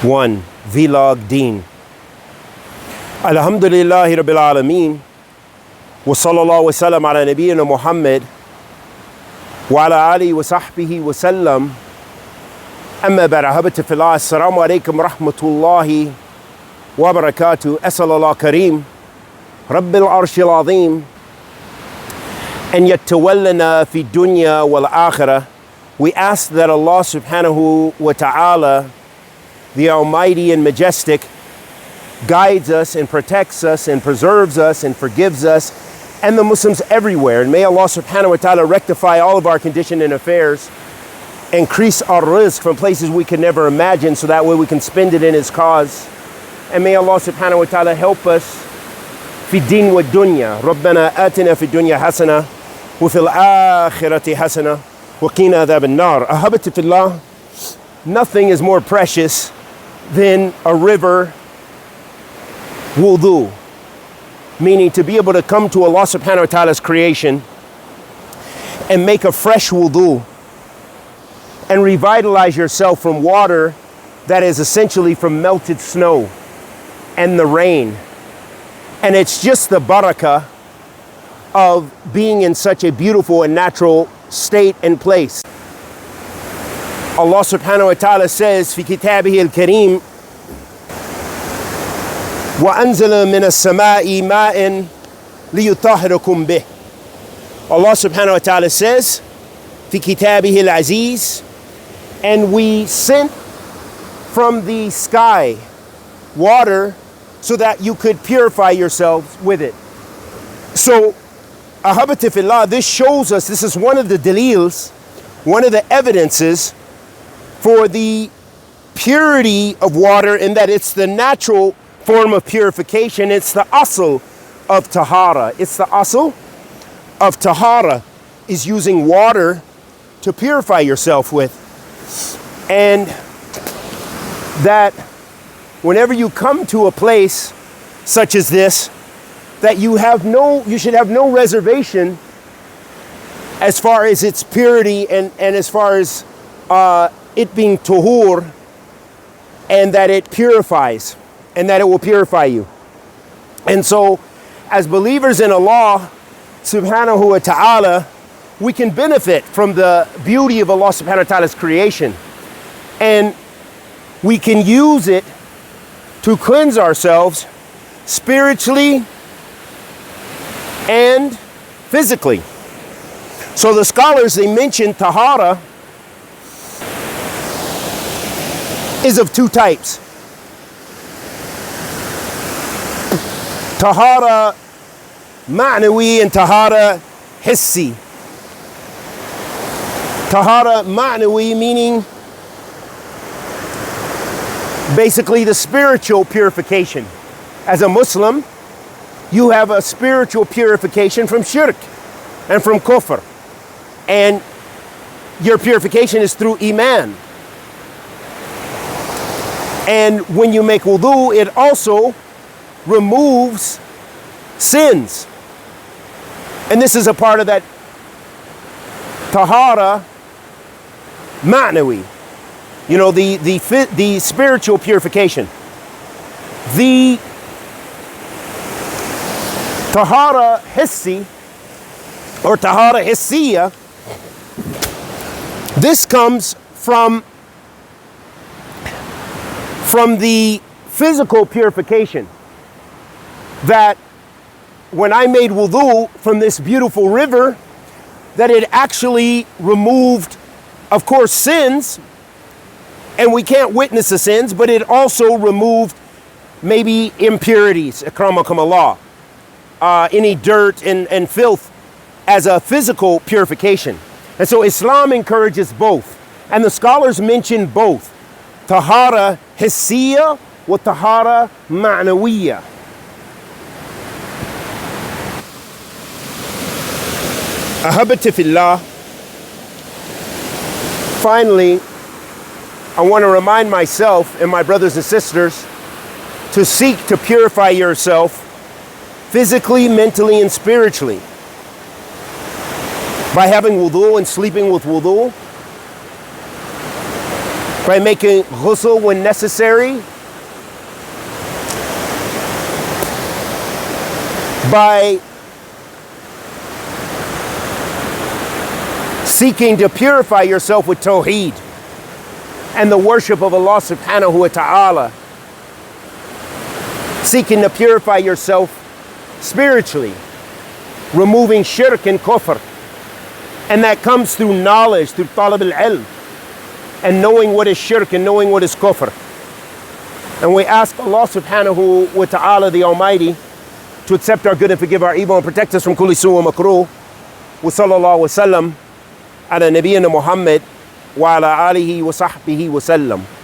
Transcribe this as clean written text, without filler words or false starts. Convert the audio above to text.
1. Vlog Deen. Alhamdulillahi Rabbil Alameen. Wa sallallahu wa sallam ala nabiyyina Muhammad wa ala alihi wa sahbihi wa sallam. Amma ba'd, ahabati fillah. Assalamu alaikum wa rahmatullahi wa barakatuh. As'al Allah Kareem Rabbil Arshil Azim and yattawallana fi dunya wal akhirah. We ask that Allah subhanahu wa ta'ala, the Almighty and Majestic, guides us and protects us and preserves us and forgives us and the Muslims everywhere. And may Allah subhanahu wa ta'ala rectify all of our condition and affairs, increase our rizq from places we could never imagine, so that way we can spend it in His cause. And may Allah subhanahu wa ta'ala help us fi din wa dunya. Rabbana atina fi dunya hasana wa fil akhirati hasana wa qina adhab an-nar. Ahabati fillah, nothing is more precious than a river wudu, meaning to be able to come to Allah subhanahu wa ta'ala's creation and make a fresh wudu and revitalize yourself from water that is essentially from melted snow and the rain. And it's just the barakah of being in such a beautiful and natural state and place. Allah subhanahu wa ta'ala says, fi kitabihi al-kareem, وَأَنزَلَ مِنَ السَّمَاءِ مَاءٍ لِيُطَهِّرَكُمْ بِهِ. Allah subhanahu wa ta'ala says, fi kitabihi al-aziz, and we sent from the sky water so that you could purify yourselves with it. So, ahabati fillah, this shows us, this is one of the dalils, one of the evidences for the purity of water, in that it's the natural form of purification. It's the asl of tahara. It's the asl of tahara, is using water to purify yourself with. And that whenever you come to a place such as this, that you should have no reservation as far as its purity and as far as it being tuhur, and that it purifies, and that it will purify you. And so, as believers in Allah subhanahu wa ta'ala, we can benefit from the beauty of Allah subhanahu wa ta'ala's creation. And we can use it to cleanse ourselves spiritually and physically. So the scholars, they mention tahara is of two types. Tahara ma'nawi and tahara hissi. Tahara ma'nawi meaning basically the spiritual purification. As a Muslim, you have a spiritual purification from shirk and from kufr. And your purification is through iman. And when you make wudu, it also removes sins. And this is a part of that tahara ma'nawi. You know, the spiritual purification. The tahara hissi, or tahara hissiya, this comes from the physical purification. That when I made wudu from this beautiful river, that it actually removed, of course, sins, and we can't witness the sins, but it also removed maybe impurities, akramakum Allah, any dirt and filth, as a physical purification. And so Islam encourages both. And the scholars mention both. Tahara hissiya wa tahara ma'nawiya. Ahabati fillah. Finally, I want to remind myself and my brothers and sisters to seek to purify yourself physically, mentally, and spiritually by having wudu and sleeping with wudu, by making ghusl when necessary, by seeking to purify yourself with tawheed and the worship of Allah subhanahu wa ta'ala, seeking to purify yourself spiritually, removing shirk and kufr. And that comes through knowledge, through talab al-ilm, and knowing what is shirk and knowing what is kufr. And we ask Allah subhanahu wa ta'ala, the Almighty, to accept our good and forgive our evil and protect us from kulli su' wa makruh. Wa sallallahu wa sallam ala nabiyyina Muhammad wa ala alihi wa sahbihi wa sallam.